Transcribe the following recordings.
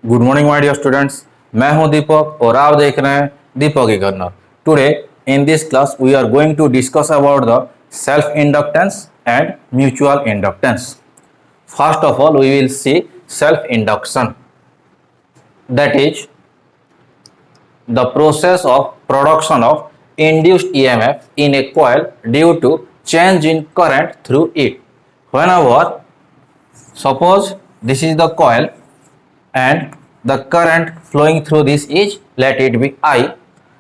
Good morning my dear students, मैं हूं दीपक और आप देख रहे हैं दीपक इगर्नर। Today in this class we are going to discuss about the self inductance and mutual inductance. First of all we will see self induction, that is the process of production of induced EMF in a coil due to change in current through it. Whenever suppose this is the coil and the current flowing through this is, let it be I,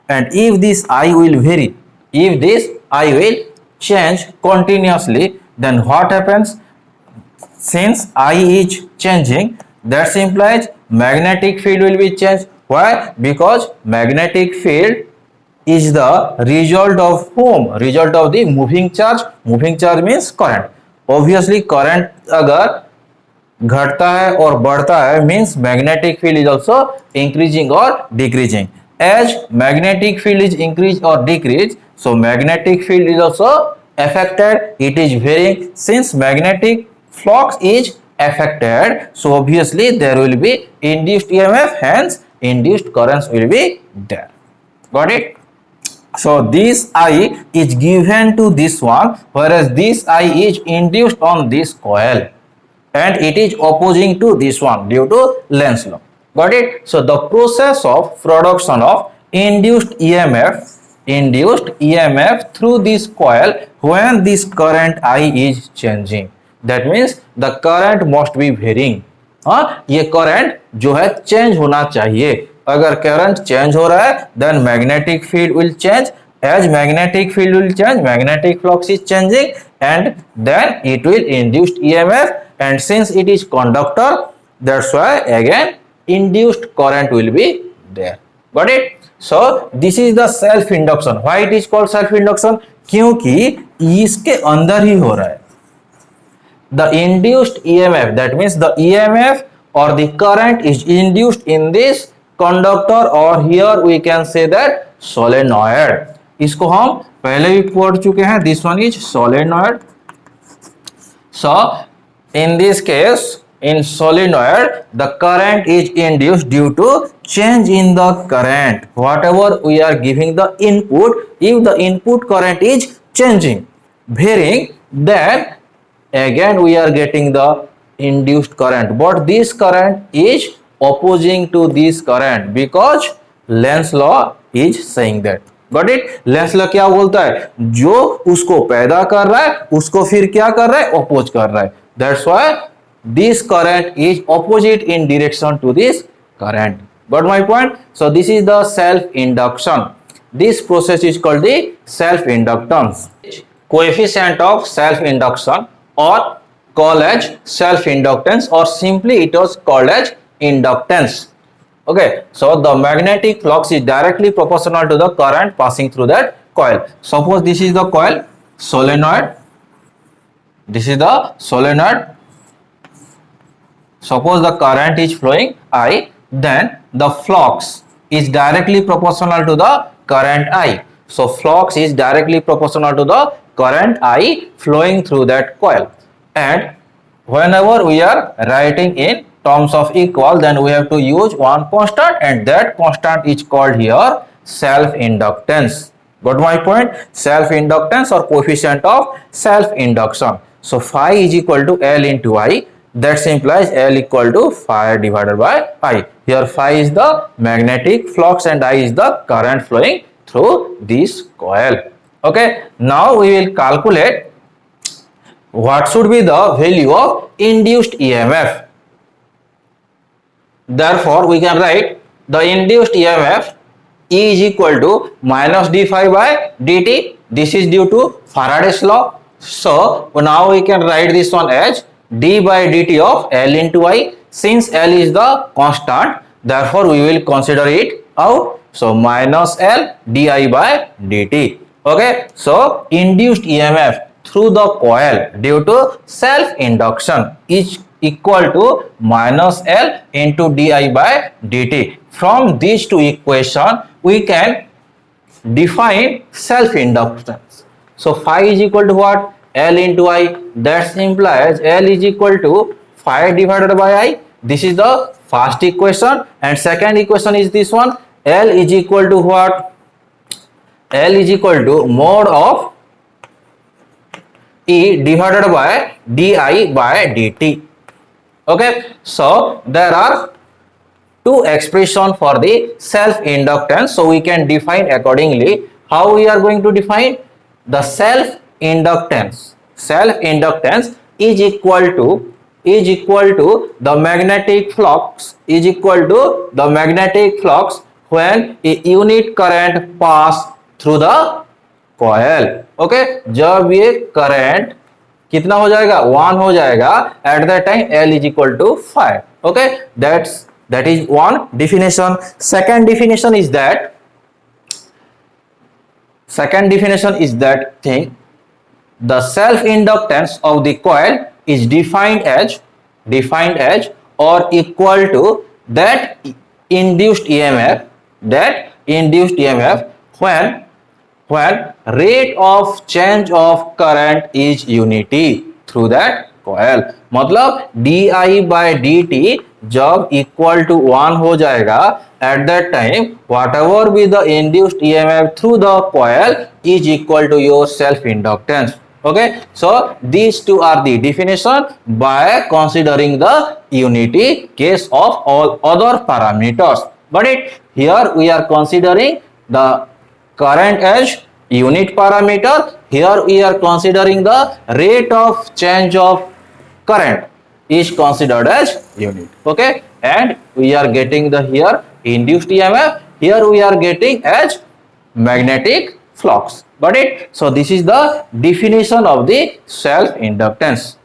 and if this I will vary, if this I will change continuously, then what happens? Since I is changing, that implies magnetic field will be changed. Why? Because magnetic field is the result of whom? Result of the moving charge. Moving charge means current. Obviously current अगर घटता है और बढ़ता है means magnetic field is also increasing or decreasing. As magnetic field is increase or decrease, so magnetic field is also affected. It is varying. Since magnetic flux is affected, so obviously there will be induced EMF, hence induced currents will be there. Got it? So this I is given to this one, whereas this I is induced on this coil and it is opposing to this one due to Lenz law. Got it? So the process of production of induced EMF through this coil when this current I is changing, that means the current must be varying. हाँ, ये current जो है change होना चाहिए। अगर current change हो रहा है then magnetic field will change. As magnetic field will change, magnetic flux is changing and then it will induce EMF, and since it is conductor, that's why again induced current will be there. Got it? So this is the self induction. Why it is called self induction? क्योंकि इसके अंदर ही हो रहा है। The induced EMF, that means the EMF or the current is induced in this conductor, or here we can say that solenoid. इसको हम पहले भी पढ़ चुके हैं। This one is solenoid. So in this case, in solenoid, the current is induced due to change in the current. Whatever we are giving the input, if the input current is changing, varying, then again we are getting the induced current. But this current is opposing to this current because Lenz law is saying that. Got it? Lenz law क्या बोलता है? जो उसको पैदा कर रहा है उसको फिर क्या कर रहा है? अपोज कर रहा है। That's why this current is opposite in direction to this current. Got my point? So this is the self induction. This process is called the self inductance. Coefficient of self induction or called as self inductance, or simply it was called as inductance. Okay, so the magnetic flux is directly proportional to the current passing through that coil. Suppose this is the coil, solenoid. This is the solenoid. Suppose the current is flowing I, then the flux is directly proportional to the current I. So flux is directly proportional to the current I flowing through that coil. And whenever we are writing in terms of equal, then we have to use one constant, and that constant is called here self inductance. Got my point? Self inductance or coefficient of self induction. So phi is equal to L into I. That implies L equal to phi divided by I. Here phi is the magnetic flux and I is the current flowing through this coil. Okay, now we will calculate what should be the value of induced EMF. Therefore, we can write the induced EMF E is equal to minus d phi by dt. This is due to Faraday's law. So now we can write this one as d by dt of L into I. Since L is the constant, therefore we will consider it out. So minus L di by dt. Okay. So induced EMF through the coil due to self induction is equal to minus L into di by dt. From these two equations, we can define self inductance. So phi is equal to what? L into I. That implies L is equal to phi divided by I. This is the first equation, and second equation is this one. L is equal to what? L is equal to mod of E divided by di by dt. Okay, so there are two expression for the self inductance, so we can define accordingly. How we are going to define? The self inductance is equal to the magnetic flux when a unit current pass through the coil. Okay, जब ये current कितना हो जाएगा? 1 हो जाएगा at that time L is equal to 5. Okay, that is one definition. Second definition is that thing, the self inductance of the coil is defined as or equal to that induced EMF when rate of change of current is unity through that coil. मतलब di by dt जब equal to 1 हो जाएगा, at that time whatever be the induced EMF through the coil is equal to your self inductance. Okay, so these two are the definition by considering the unity case of all other parameters, but here we are considering the current as unit parameter. Here we are considering the rate of change of current is considered as unit. Okay, and we are getting the here induced EMF, here we are getting as magnetic flux. Got it? So this is the definition of the self inductance.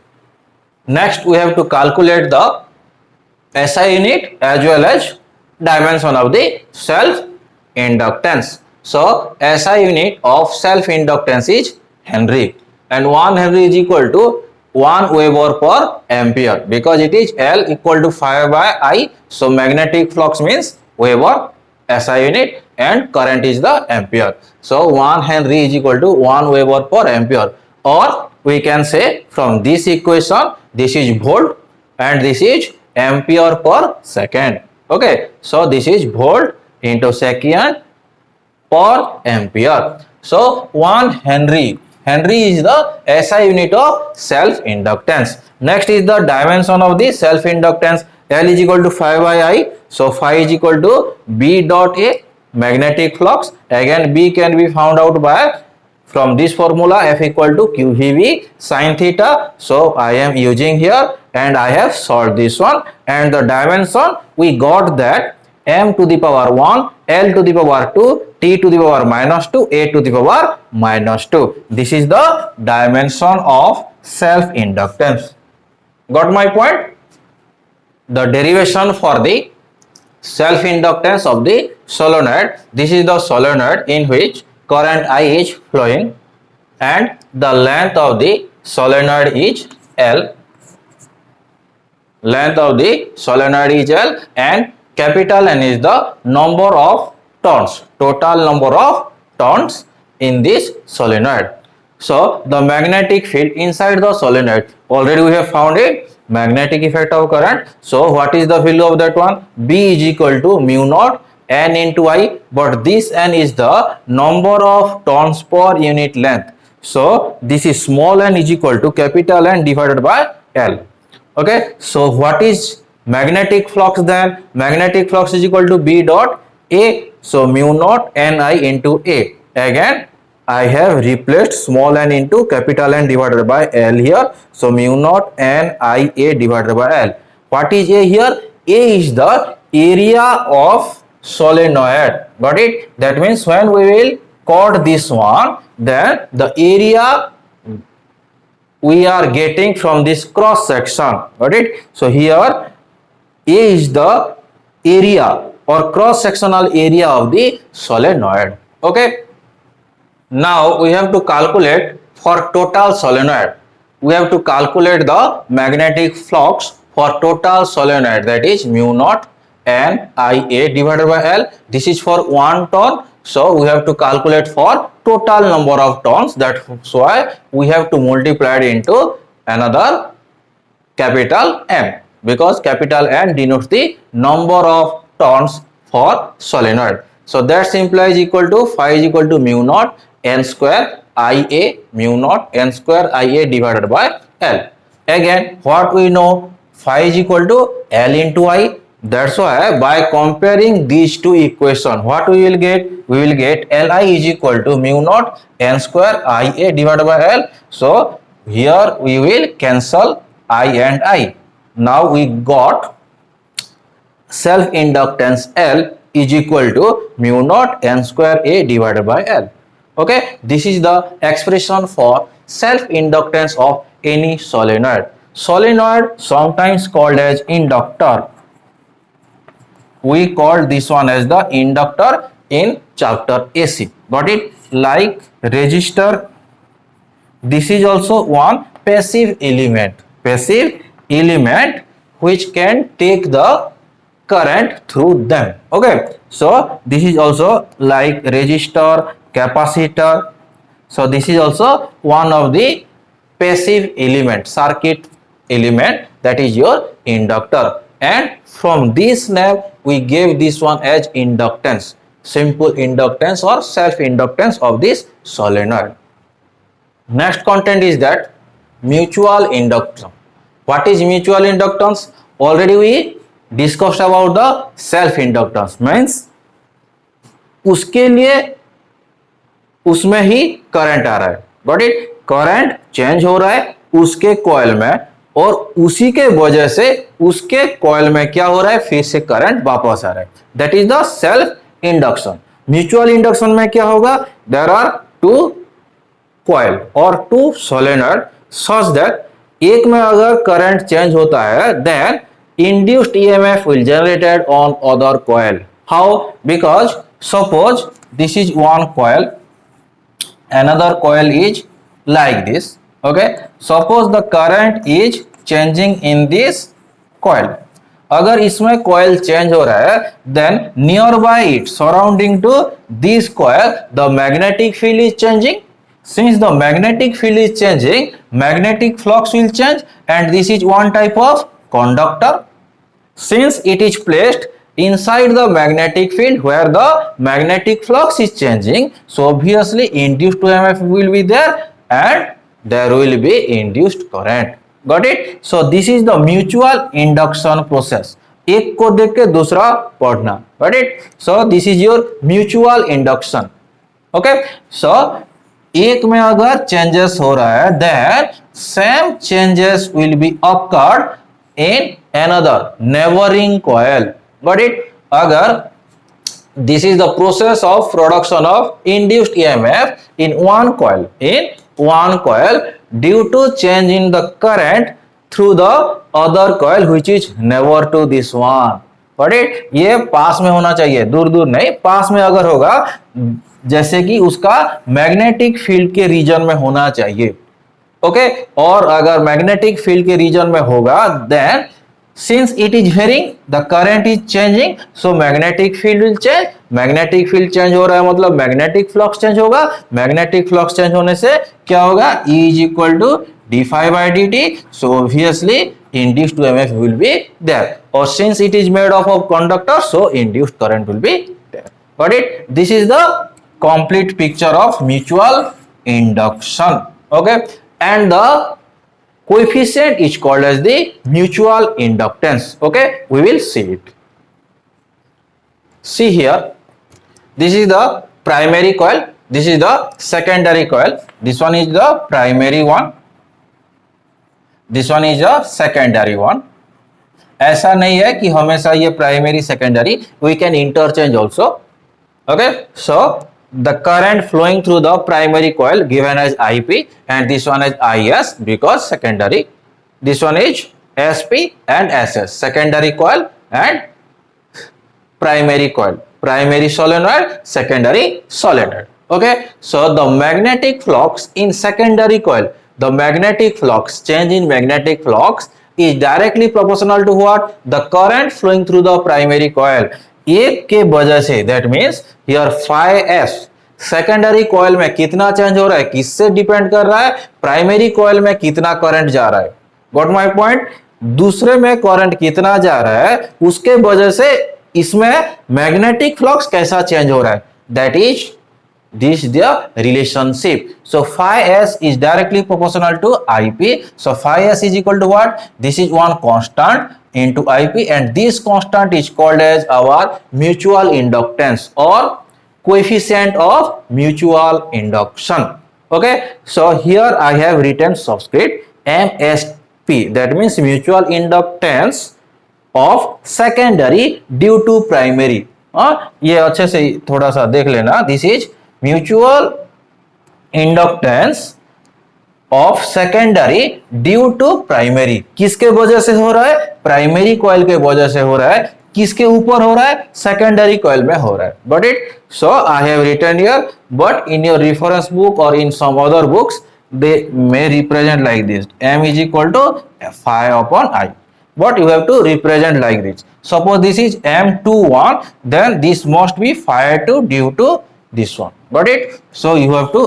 Next we have to calculate the SI unit as well as dimension of the self inductance. So SI unit of self inductance is Henry, and 1 Henry is equal to 1 Weber per ampere, because it is L equal to 5 by I. So magnetic flux means Weber SI unit and current is the ampere. So 1 Henry is equal to 1 Weber per ampere, or we can say from this equation this is volt and this is ampere per second. Okay, so this is volt into second per ampere. So 1 Henry is the SI unit of self inductance. Next is the dimension of the self inductance. L is equal to 5 by I. So phi is equal to B dot A, magnetic flux. Again B can be found out by from this formula, F equal to QVB sin theta. So I am using here and I have solved this one, and the dimension we got that m to the power 1, L to the power 2, T to the power minus 2, A to the power minus 2. This is the dimension of self inductance. Got my point? The derivation for the self inductance of the solenoid. This is the solenoid in which current I is flowing, and the length of the solenoid is L. Length of the solenoid is L, and capital N is the number of turns, total number of turns in this solenoid. So the magnetic field inside the solenoid, already we have found it, magnetic effect of current. So what is the value of that one? B is equal to mu naught N into I, but this N is the number of turns per unit length. So this is small n is equal to capital N divided by L. Okay, so what is magnetic flux then? Magnetic flux is equal to B dot A, so mu naught Ni into A. Again I have replaced small n into capital N divided by L here, so mu naught Nia divided by L. What is A here? A is the area of solenoid. Got it? That means when we will cut this one, then the area we are getting from this cross section. Got it? So here A is the area or cross sectional area of the solenoid. Okay, now we have to calculate for total solenoid. We have to calculate the magnetic flux for total solenoid, that is mu naught Nia divided by L. This is for 1 turn, So we have to calculate for total number of turns. That's why we have to multiply it into another capital M, because capital N denotes the number of turns for solenoid. So that simply is equal to phi is equal to mu naught N square Ia, mu naught N square Ia divided by L. Again, what we know, phi is equal to L into I. That's why by comparing these two equations, what we will get? We will get Li is equal to mu naught N square Ia divided by L. So here we will cancel I and I. Now we got self inductance L is equal to mu naught N square A divided by L. Okay, this is the expression for self inductance of any solenoid. Solenoid, sometimes called as inductor. We call this one as the inductor in chapter AC. Got it? Like resistor, this is also one passive element. Passive element which can take the current through them. Okay, so this is also like resistor, capacitor. So this is also one of the passive element, circuit element, that is your inductor. And from this name we gave this one as inductance, simple inductance or self inductance of this solenoid. Next content is that mutual inductance. What is mutual inductance? Already we discussed about the self inductance, means उसके लिए उसमें ही current आ रहा है. Got it? Current change हो रहा है उसके coil में, और उसी के वजह से उसके कॉइल में क्या हो रहा है, फिर से करंट वापस आ रहा है. That is the self induction. Mutual induction में क्या होगा? देयर आर टू कॉइल और टू सोलेनॉइड सच दैट एक में अगर करंट चेंज होता है then induced EMF will generated on other coil. How? Because suppose this is one coil, another coil is like this. Okay, suppose the current is changing in this coil. अगर इसमें coil change हो रहा है then nearby it, surrounding to this coil, the magnetic field is changing. Since the magnetic field is changing, magnetic flux will change, and this is one type of conductor. Since it is placed inside the magnetic field where the magnetic flux is changing, so obviously induced EMF will be there and there will be induced current. Got it? So this is the mutual induction process. एक को देख के दूसरा पढ़ना. Got it? So this is your mutual induction. Okay? So एक में अगर changes हो रहा है then same changes will be occurred in another neighboring coil. Got it? अगर this is the process of production of induced EMF in one coil, due to change in the current through the other coil which is neighbor to this one. Got it? ये पास में होना चाहिए, दूर दूर नहीं. पास में अगर होगा जैसे कि उसका मैग्नेटिक फील्ड के रीजन में होना चाहिए. ओके, और अगर मैग्नेटिक फील्ड के रीजन में होगा then since it is varying the current is changing, so magnetic field will change. Magnetic field change हो रहा है मतलब मैग्नेटिक फ्लक्स चेंज होगा. मैग्नेटिक फ्लक्स चेंज होने से क्या होगा? E is equal to d∅dt. so obviously induced EMF will be there, or since it is made up of conductor, so induced current will be there. Got it? This is the complete picture of mutual induction. Okay, and the coefficient is called as the mutual inductance. Okay, we will see it. See here, this is the primary coil, this is the secondary coil. This one is the primary one, this one is the secondary one. ऐसा नहीं है कि हमेशा ये primary secondary, we can interchange also. Okay, so the current flowing through the primary coil given as IP, and this one is IS because secondary. This one is SP and SS, secondary coil and primary coil. Primary solenoid, secondary solenoid. Okay, so the magnetic flux in secondary coil, the magnetic flux, change in magnetic flux is directly proportional to what? The current flowing through the primary coil. एक के वजह से, that means here phi S secondary coil में कितना change हो रहा है, किससे डिपेंड कर रहा है, प्राइमरी कॉइल में कितना करंट जा रहा है। Got my point. दूसरे में करंट कितना जा रहा है उसके वजह से इसमें मैग्नेटिक फ्लक्स कैसा चेंज हो रहा है, that is this the relationship. So phi s is directly proportional to ip. So phi s is equal to what, this is one constant into ip, and this constant is called as our mutual inductance or coefficient of mutual induction. Okay, so here I have written subscript msp, that means mutual inductance of secondary due to primary. ये अच्छे से थोड़ा सा देख लेना, this is mutual inductance of secondary due to primary. किसके वजह से हो रहा है, प्राइमरी कॉइल के वजह से हो रहा है। किसके ऊपर हो रहा है, सेकेंडरी कॉइल में हो रहा है। But it, so I have written here, but in your reference book और in some other books they may represent like this, m is equal to phi upon I, but you have to represent like this. Suppose this is m21, then this must be phi 2 due to this one. Got it? So you have to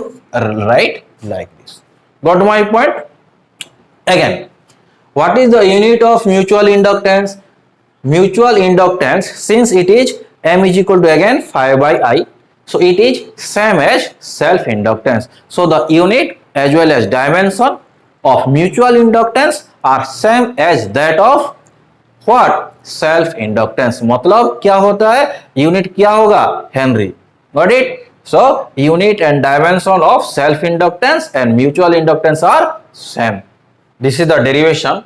write like this. Got my point? Again, what is the unit of mutual inductance? Mutual inductance, since it is m is equal to again phi by I, so it is same as self inductance. So the unit as well as dimension of mutual inductance are same as that of what, self inductance. मतलब क्या होता है, unit क्या होगा, Henry. Got it? So unit and dimension of self inductance and mutual inductance are same. This is the derivation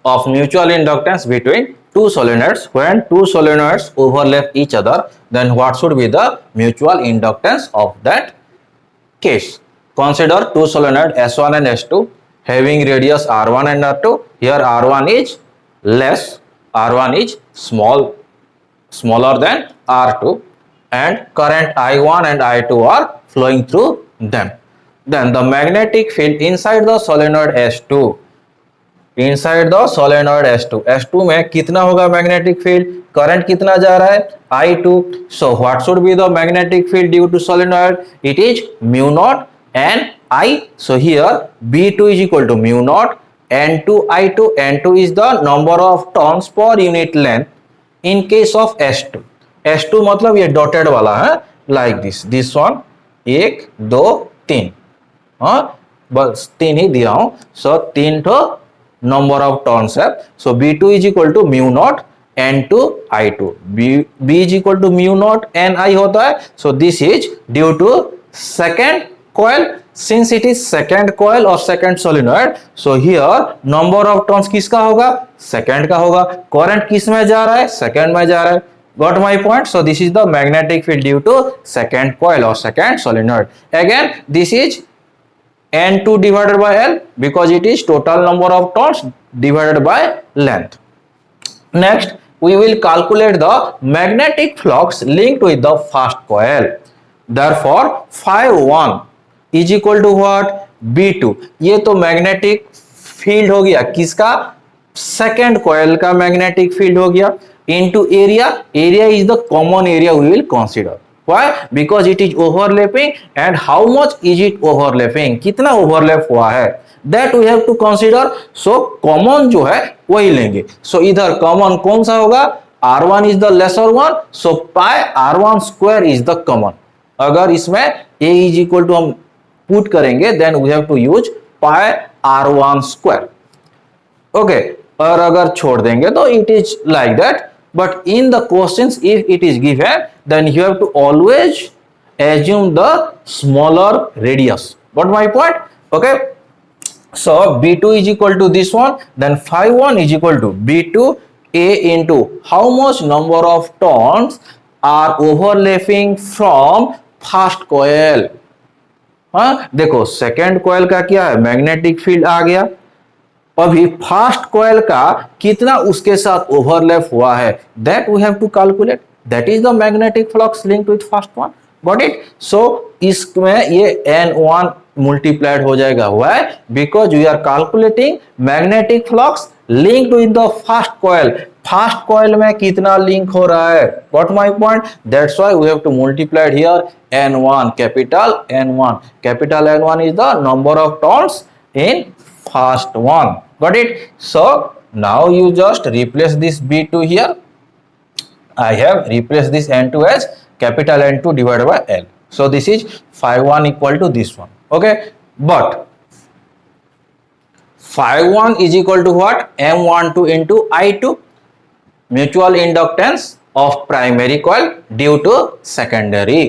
of mutual inductance between two solenoids. When two solenoids overlap each other, then what should be the mutual inductance of that case? Consider two solenoid S1 and S2 having radius R1 and R2. Here R1 is less, R1 is smaller than R2, and current I1 and I2 are flowing through them. Then the magnetic field inside the solenoid S2, inside the solenoid S2, S2 में कितना होगा magnetic field, current कितना जा रहा है, I2. So what should be the magnetic field due to solenoid? It is mu naught and I. So here B2 is equal to mu naught N2 I2. N2 is the number of turns per unit length in case of S2. S2 मतलब ये dotted वाला है, like this one, 1 2 3, हाँ बस 3 ही दिया हूं। सो 3 तो number of turns है। सो B2 is equal to mu naught N2 I2, B is equal to mu naught Ni होता है। So this is due to second coil. Since it is second coil or second solenoid, so here number of turns किसका होगा, second का होगा। Current किस में जा रहा है, second में जा रहा है। Got my point? So this is the magnetic field due to second coil or second solenoid. Again, this is N2 divided by L because it is total number of turns divided by length. Next, we will calculate the magnetic flux linked with the first coil. Therefore, phi 1 is equal to what, B2. ये तो magnetic field हो गया किसका, second coil का magnetic field हो गया, into area, area is the common area we will consider. Why, because it is overlapping, and how much is it overlapping, कितना overlap हुआ है, that we have to consider. So common जो है वही लेंगे। सो इधर कॉमन कौन सा होगा, R1 is the lesser one, so pi R1 square is the common. अगर इसमें A इज इक्वल टू हम पुट करेंगे, then we have to use pi R1 square. Okay, और अगर छोड़ देंगे तो it is like that. But in the questions if it is given, then you have to always assume the smaller radius. Got my point? Okay, so B2 is equal to this one, then phi 1 is equal to B2 A into how much number of turns are overlapping from first coil। हाँ देखो, second coil का क्या है, magnetic field आ गया, अभी first coil का कितना उसके साथ ओवरलैप हुआ है, that we have to calculate, that is the magnetic flux linked with first one. Got it? So इसमें ये N1 multiplied हो जाएगा। Why? Because we are calculating magnetic flux linked with the first coil first coil में कितना link हो रहा है, got my point, that's why we have to multiply here N1, capital N1, capital N1 is the number of turns in fast one, got it? So now you just replace this B2 here. I have replaced this N2 as capital N2 divided by L. So this is phi 1 equal to this one, okay? But phi 1 is equal to what? M12 into I2, mutual inductance of primary coil due to secondary,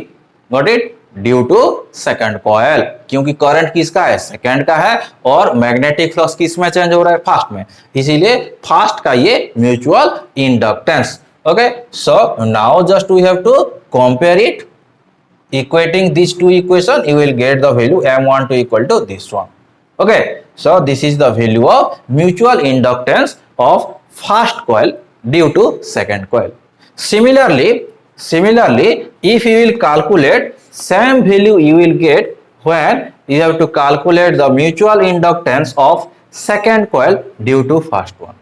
got it? Due to second coil, क्योंकि current किसका है, second का है, और magnetic flux किस में change हो रहा है, फास्ट में, इसीलिए फास्ट का ये mutual inductance, okay? So now just we have to compare it, equating these two equation you will get the value M12 equal to this one, okay? So this is the value of mutual inductance of fast coil due to second coil. Similarly if you will calculate, same value you will get when you have to calculate the mutual inductance of second coil due to first one.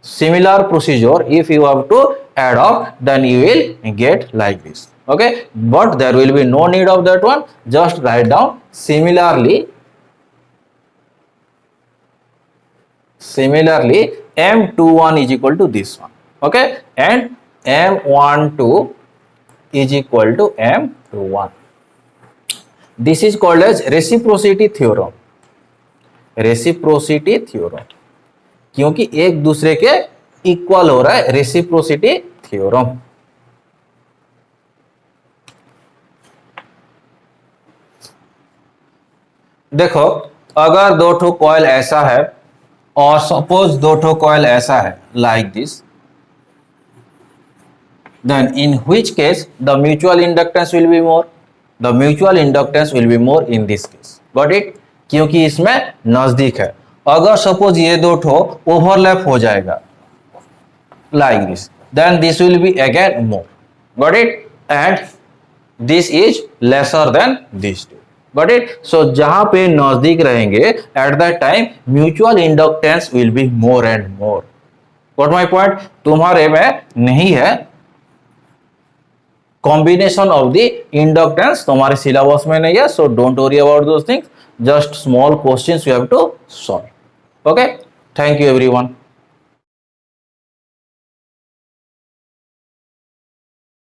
Similar procedure if you have to add up, then you will get like this, okay? But there will be no need of that one, just write down similarly M21 is equal to this one, okay? And M12 is equal to M21. This is called as reciprocity theorem, reciprocity theorem, क्योंकि एक दूसरे के equal हो रहा है, reciprocity theorem. देखो अगर दो ठो कॉइल ऐसा है और सपोज दो ठो कॉइल ऐसा है like this, then in which case the mutual inductance will be more, the mutual inductance will be more in this case, got it? क्योंकि इसमें नजदीक है। अगर सपोज ये दो ठो ओवरलैप हो जाएगा like this, then this will be again more, got it? And this is lesser than this too, got it? So जहां पे नजदीक रहेंगे at that time mutual inductance will be more and more, got my point? तुम्हारे में नहीं है combination of the inductance, तुम्हारे syllabus में नहीं है, so don't worry about those things, just small questions you have to solve, okay? Thank you everyone.